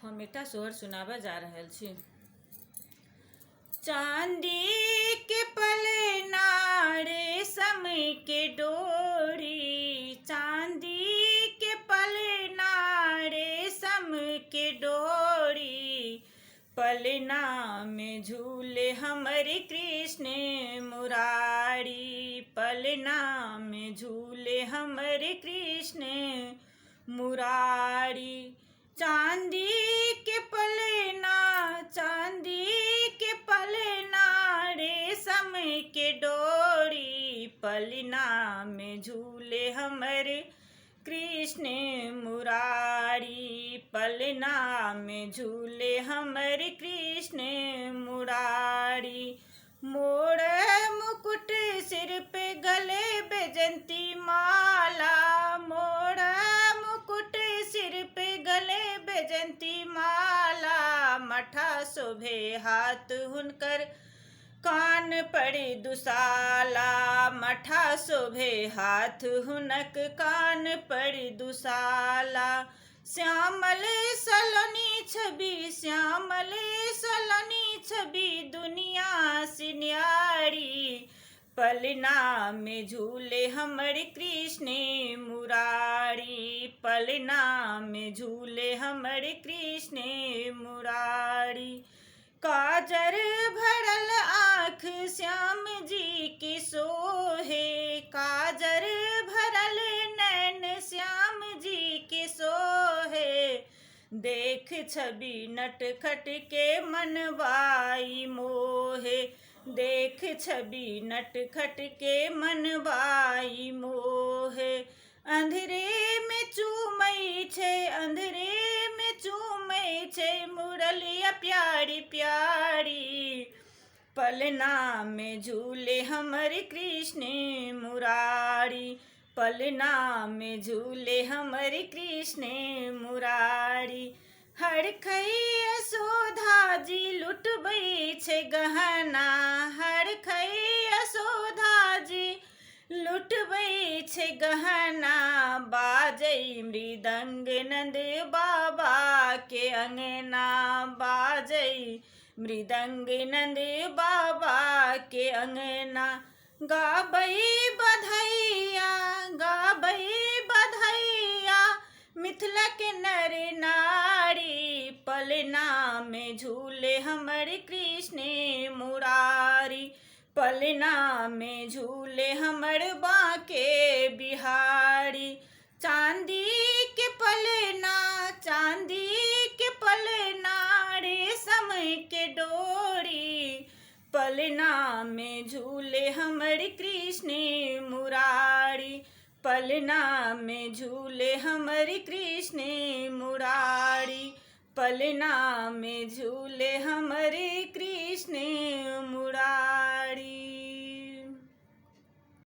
हम एकटा सोहर सुनाबऽ जा रहल छी। चांदी के पलना रेशम के डोरी, चांदी के पलना रेशम के डोरी, पलना में झूले हमरे कृष्ण मुरारी, पलना में झूले हमरे कृष्ण मुरारी। चांदी के पलना, चांदी के पलना रेशम के डोरी, पलना में झूले हमरे कृष्ण मुरारी, पलना में झूले हमरे कृष्ण मुरारी। मोर मुकुट सिर पे गले बेजंती माला, मोर मुकुट सिर पे गले बेजंती माला, मठा शोभे हाथ हुनकर कान पड़े दुसाला, मठा शोभे हाथ हुनक कान पड़े दुसाला। श्यामल सलोनी छवि, श्यामल सलोनी छवि दुनिया से न्यारी, पलना में झूले हमरे कृष्ण मुरारी, पलना में झूले हमरे कृष्ण मुरारी। काजर भरल आँख श्याम जी की सोहे, काजर भरल नैन श्याम जी के सोहे, देख छवि नटखट के मनवाई मोहे, देख छवि नटखट के मनवाई मोहे। अंधेरे में चूमई छे, अंधेरे में चूमई छे मुरलिया प्यारी प्यारी, पलना में झूले हमरे कृष्ण मुरारी, पलना में झूले हमरे कृष्ण मुरारी। हरखई यशोदा जी लुटबई छे गहना, हरखई यशोदा जी लुटबई छे गहना, बाजई मृदंग नंद बाबा के अंगना, बाजई मृदंग नंद बाबा के अंगना। गाबई बधैया, गाबई बधैया मिथिला के नर नारी, पलना में झूले हमरे कृष्ण मुरारी, पलना में झूले हमर बांके बिहारी। चांदी के पलना, चांदी के पलना रेशम के डोरी, पलना में झूले हमरे कृष्ण मुरारी, पलना में झूले हमरे कृष्ण मुरारी, पलना में झूले हमरे कृष्ण मुरारी।